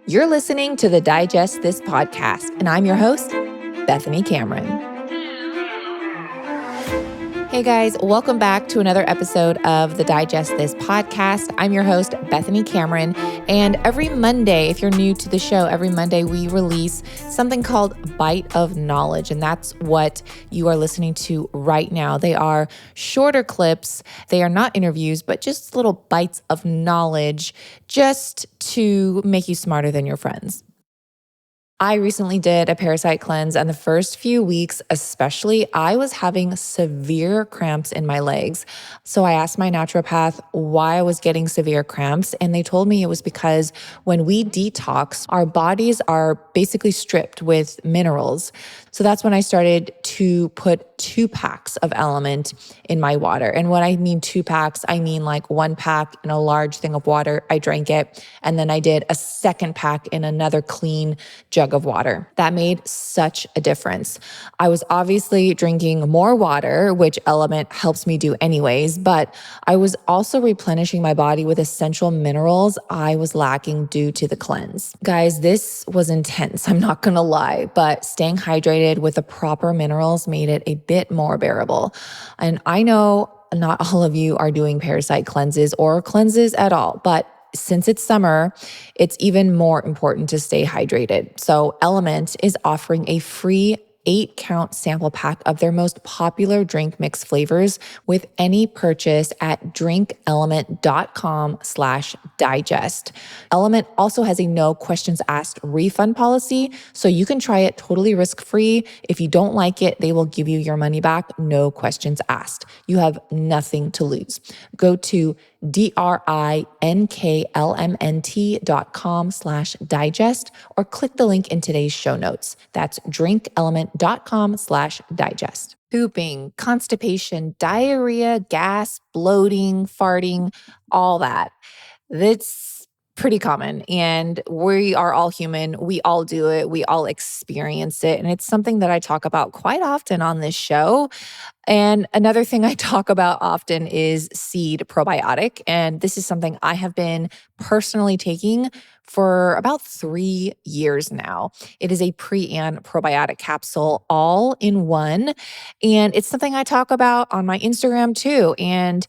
You're listening to the Digest This podcast, and I'm your host, Bethany Cameron. Hey guys, welcome back to another episode of the Digest This podcast. I'm your host, Bethany Cameron, and every Monday, if you're new to the show, every Monday we release something called Bite of Knowledge, and that's what you are listening to right now. They are shorter clips. They are not interviews, but just little bites of knowledge just to make you smarter than your friends. I recently did a parasite cleanse, and the first few weeks especially, I was having severe cramps in my legs. So I asked my naturopath why I was getting severe cramps, and they told me it was because when we detox, our bodies are basically stripped with minerals. So that's when I started to put 2 packs of Element in my water. And when I mean 2 packs, I mean like 1 pack in a large thing of water. I drank it, and then I did a second pack in another clean jug of water. That made such a difference. I was obviously drinking more water, which Element helps me do anyways, but I was also replenishing my body with essential minerals I was lacking due to the cleanse. Guys, this was intense, I'm not gonna lie, but staying hydrated with the proper minerals made it a bit more bearable. And I know not all of you are doing parasite cleanses or cleanses at all, but since it's summer, it's even more important to stay hydrated. So Element is offering a free 8-count sample pack of their most popular drink mix flavors with any purchase at drinkelement.com/digest. Element also has a no questions asked refund policy, so you can try it totally risk-free. If you don't like it, they will give you your money back, no questions asked. You have nothing to lose. Go to drinkelement.com/digest or click the link in today's show notes. That's drinkelement.com/digest. Pooping, constipation, diarrhea, gas, bloating, farting, all that. That's pretty common, and we are all human. We all do it. We all experience it. And it's something that I talk about quite often on this show. And another thing I talk about often is seed probiotic. And this is something I have been personally taking for about 3 years now. It is a pre and probiotic capsule all in one. And it's something I talk about on my Instagram too. And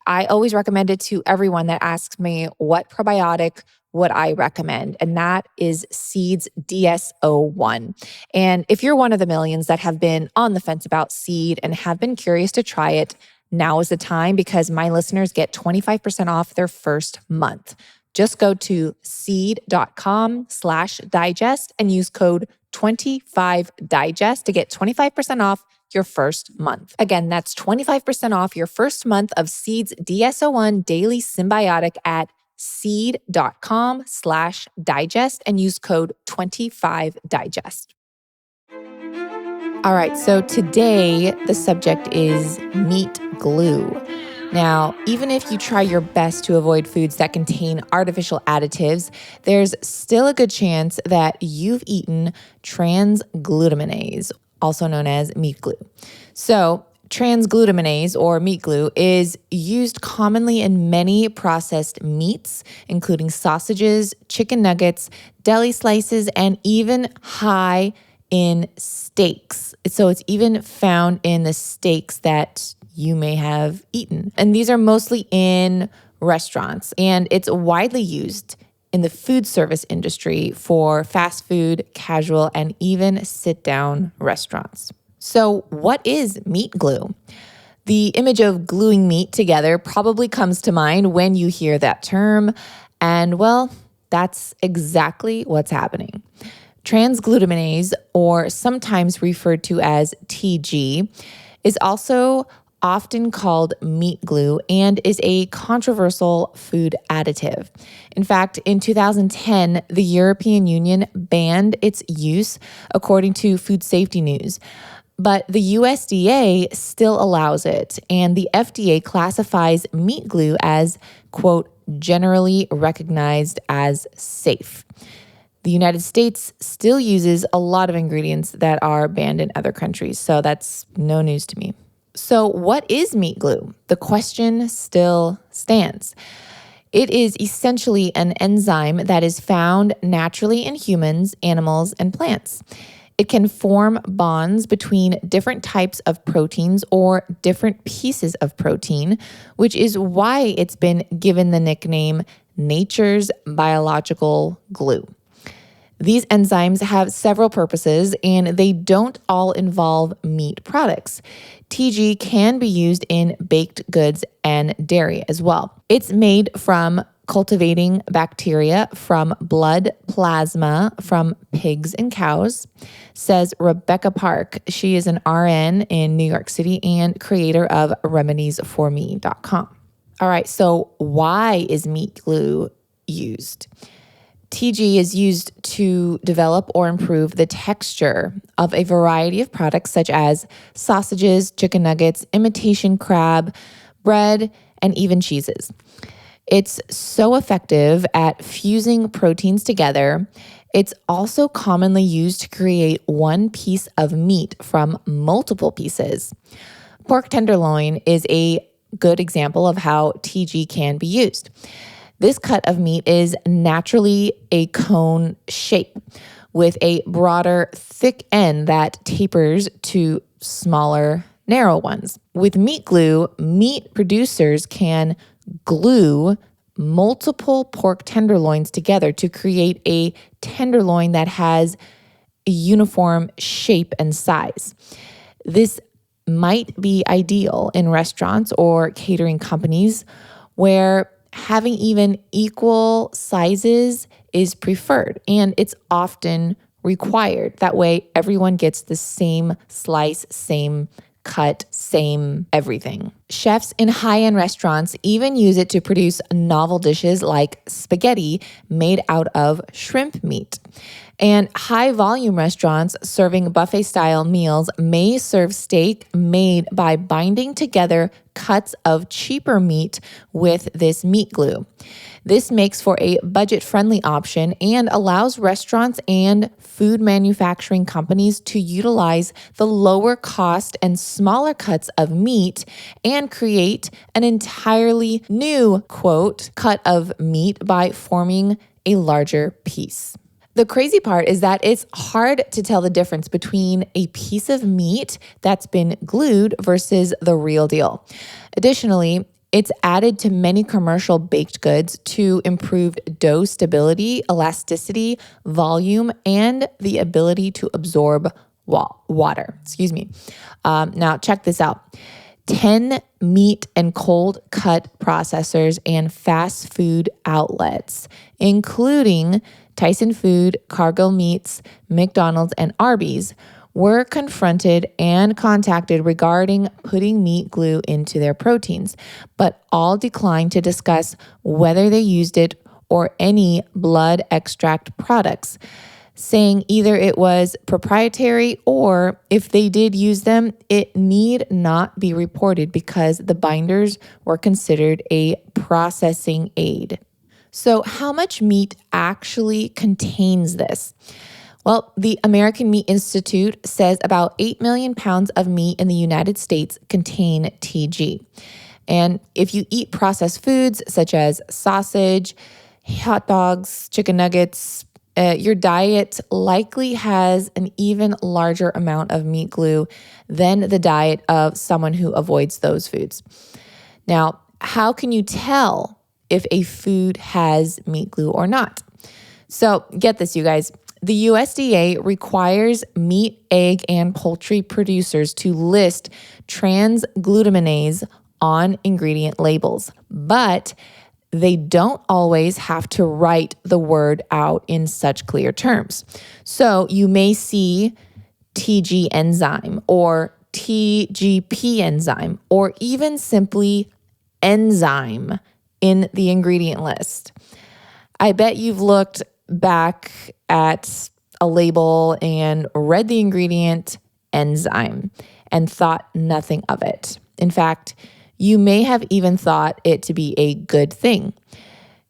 I always recommend it to everyone that asks me what probiotic would I recommend, and that is Seed's DS-01. And if you're one of the millions that have been on the fence about Seed and have been curious to try it, now is the time because my listeners get 25% off their first month. Just go to seed.com/digest and use code 25digest to get 25% off your first month. Again, that's 25% off your first month of Seed's DS-01 Daily Symbiotic at seed.com/digest and use code 25digest. All right, so today the subject is meat glue. Now, even if you try your best to avoid foods that contain artificial additives, there's still a good chance that you've eaten transglutaminase, also known as meat glue. So, transglutaminase, or meat glue, is used commonly in many processed meats, including sausages, chicken nuggets, deli slices, and even high in steaks. So it's even found in the steaks that you may have eaten. And these are mostly in restaurants, and it's widely used in the food service industry for fast food, casual, and even sit-down restaurants. So what is meat glue? The image of gluing meat together probably comes to mind when you hear that term, and well, that's exactly what's happening. Transglutaminase, or sometimes referred to as TG, is also often called meat glue and is a controversial food additive. In fact, in 2010, the European Union banned its use, according to Food Safety News. But the USDA still allows it, and the FDA classifies meat glue as, quote, generally recognized as safe. The United States still uses a lot of ingredients that are banned in other countries, so that's no news to me. So what is meat glue? The question still stands. It is essentially an enzyme that is found naturally in humans, animals, and plants. It can form bonds between different types of proteins or different pieces of protein, which is why it's been given the nickname nature's biological glue. These enzymes have several purposes and they don't all involve meat products. TG can be used in baked goods and dairy as well. It's made from cultivating bacteria from blood plasma from pigs and cows, says Rebecca Park. She is an RN in New York City and creator of remediesforme.com. All right, so why is meat glue used? TG is used to develop or improve the texture of a variety of products such as sausages, chicken nuggets, imitation crab, bread, and even cheeses. It's so effective at fusing proteins together. It's also commonly used to create one piece of meat from multiple pieces. Pork tenderloin is a good example of how TG can be used. This cut of meat is naturally a cone shape with a broader, thick end that tapers to smaller, narrow ones. With meat glue, meat producers can glue multiple pork tenderloins together to create a tenderloin that has a uniform shape and size. This might be ideal in restaurants or catering companies where having even equal sizes is preferred, and it's often required. That way, everyone gets the same slice, same cut, same everything. Chefs in high-end restaurants even use it to produce novel dishes like spaghetti made out of shrimp meat. And high-volume restaurants serving buffet-style meals may serve steak made by binding together cuts of cheaper meat with this meat glue. This makes for a budget-friendly option and allows restaurants and food manufacturing companies to utilize the lower cost and smaller cuts of meat and create an entirely new, quote, cut of meat by forming a larger piece. The crazy part is that it's hard to tell the difference between a piece of meat that's been glued versus the real deal. Additionally, it's added to many commercial baked goods to improve dough stability, elasticity, volume, and the ability to absorb water. Now, check this out. 10 meat and cold cut processors and fast food outlets, including Tyson Food, Cargill Meats, McDonald's, and Arby's, were confronted and contacted regarding putting meat glue into their proteins, but all declined to discuss whether they used it or any blood extract products, saying either it was proprietary or if they did use them, it need not be reported because the binders were considered a processing aid. So how much meat actually contains this? Well, the American Meat Institute says about 8 million pounds of meat in the United States contain TG. And if you eat processed foods such as sausage, hot dogs, chicken nuggets, your diet likely has an even larger amount of meat glue than the diet of someone who avoids those foods. Now, how can you tell if a food has meat glue or not? So get this, you guys. The USDA requires meat, egg, and poultry producers to list trans glutamines on ingredient labels, but they don't always have to write the word out in such clear terms. So you may see TG enzyme or TGP enzyme or even simply enzyme in the ingredient list. I bet you've looked back at a label and read the ingredient enzyme and thought nothing of it. In fact, you may have even thought it to be a good thing.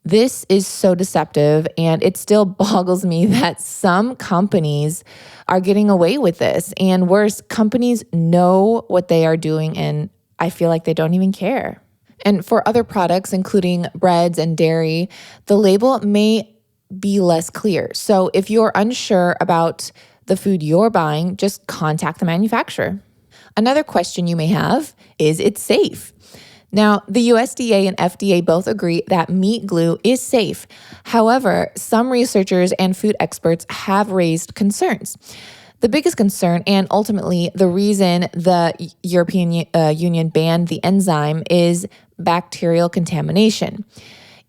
This is so deceptive, and it still boggles me that some companies are getting away with this. And worse, companies know what they are doing, and I feel like they don't even care. And for other products, including breads and dairy, the label may be less clear. So if you're unsure about the food you're buying, just contact the manufacturer. Another question you may have is it safe? Now, the USDA and FDA both agree that meat glue is safe. However, some researchers and food experts have raised concerns. The biggest concern, and ultimately the reason the European Union banned the enzyme, is bacterial contamination.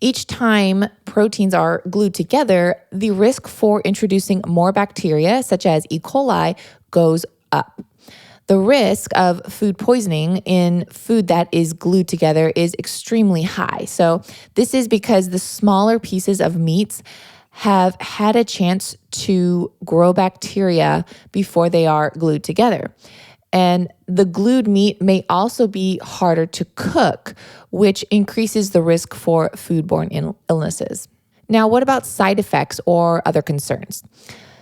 Each time proteins are glued together, the risk for introducing more bacteria, such as E. coli, goes up. The risk of food poisoning in food that is glued together is extremely high. So this is because the smaller pieces of meats have had a chance to grow bacteria before they are glued together. And the glued meat may also be harder to cook, which increases the risk for foodborne illnesses. Now, what about side effects or other concerns?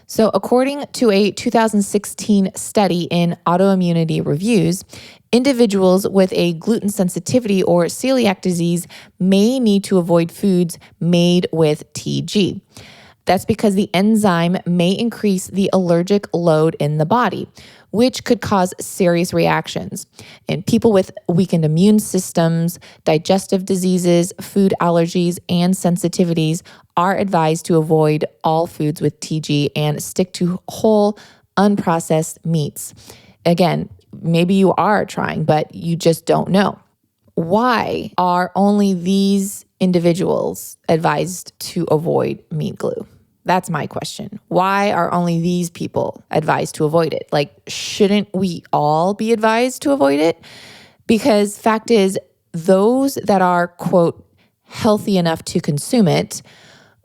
So according to a 2016 study in Autoimmunity Reviews, individuals with a gluten sensitivity or celiac disease may need to avoid foods made with TG. That's because the enzyme may increase the allergic load in the body, which could cause serious reactions. In people with weakened immune systems, digestive diseases, food allergies, and sensitivities are advised to avoid all foods with TG and stick to whole, unprocessed meats. Again, maybe you are trying, but you just don't know. Why are only these individuals advised to avoid meat glue? That's my question. Why are only these people advised to avoid it? Like, shouldn't we all be advised to avoid it? Because fact is, those that are, quote, healthy enough to consume it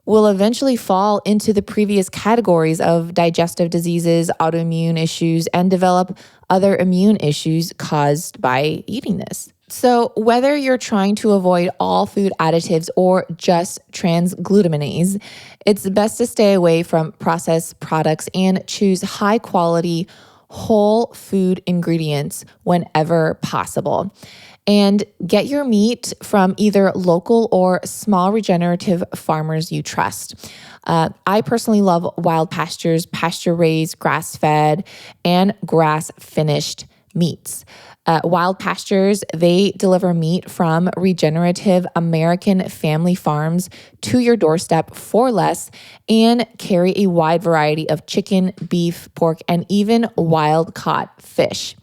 will eventually fall into the previous categories of digestive diseases, autoimmune issues, and develop other immune issues caused by eating this. So whether you're trying to avoid all food additives or just transglutaminase, it's best to stay away from processed products and choose high quality, whole food ingredients whenever possible. And get your meat from either local or small regenerative farmers you trust. I personally love Wild Pastures, pasture-raised, grass-fed, and grass-finished meats. Wild Pastures, they deliver meat from regenerative American family farms to your doorstep for less and carry a wide variety of chicken, beef, pork, and even wild-caught fish.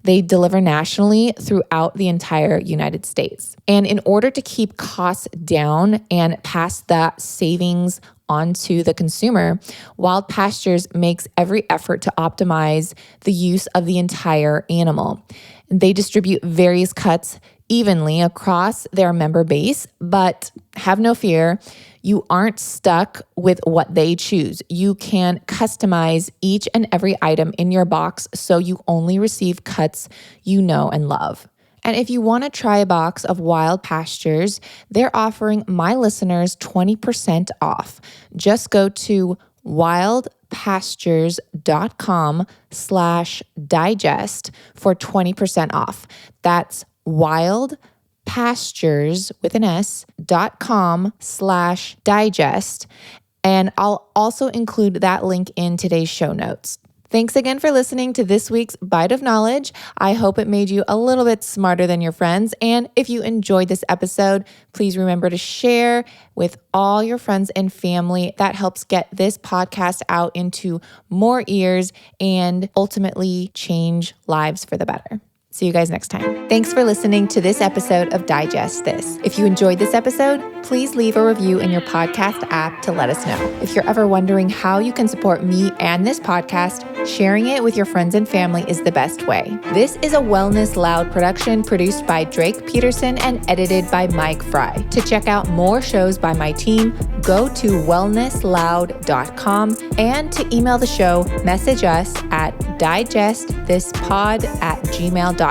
They deliver nationally throughout the entire United States. And in order to keep costs down and pass that savings onto the consumer, Wild Pastures makes every effort to optimize the use of the entire animal. They distribute various cuts evenly across their member base, but have no fear, you aren't stuck with what they choose. You can customize each and every item in your box so you only receive cuts you know and love. And if you want to try a box of Wild Pastures, they're offering my listeners 20% off. Just go to wildpastures.com/digest for 20% off. That's wildpastures with an s.com/digest. And I'll also include that link in today's show notes. Thanks again for listening to this week's Bite of Knowledge. I hope it made you a little bit smarter than your friends. And if you enjoyed this episode, please remember to share with all your friends and family. That helps get this podcast out into more ears and ultimately change lives for the better. See you guys next time. Thanks for listening to this episode of Digest This. If you enjoyed this episode, please leave a review in your podcast app to let us know. If you're ever wondering how you can support me and this podcast, sharing it with your friends and family is the best way. This is a Wellness Loud production produced by Drake Peterson and edited by Mike Fry. To check out more shows by my team, go to wellnessloud.com, and to email the show, message us at digestthispod@gmail.com.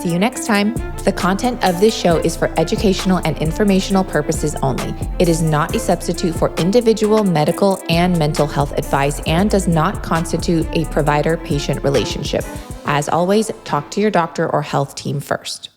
See you next time. The content of this show is for educational and informational purposes only. It is not a substitute for individual medical and mental health advice and does not constitute a provider-patient relationship. As always, talk to your doctor or health team first.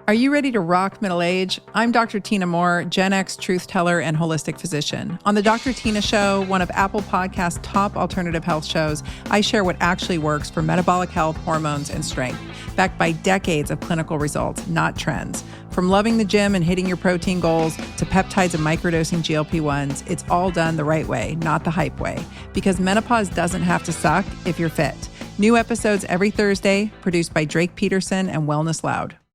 Are you ready to rock middle age? I'm Dr. Tina Moore, Gen X truth teller and holistic physician. On the Dr. Tina Show, one of Apple Podcast's top alternative health shows, I share what actually works for metabolic health, hormones, and strength, backed by decades of clinical results, not trends. From loving the gym and hitting your protein goals to peptides and microdosing GLP-1s, it's all done the right way, not the hype way. Because menopause doesn't have to suck if you're fit. New episodes every Thursday, produced by Drake Peterson and Wellness Loud.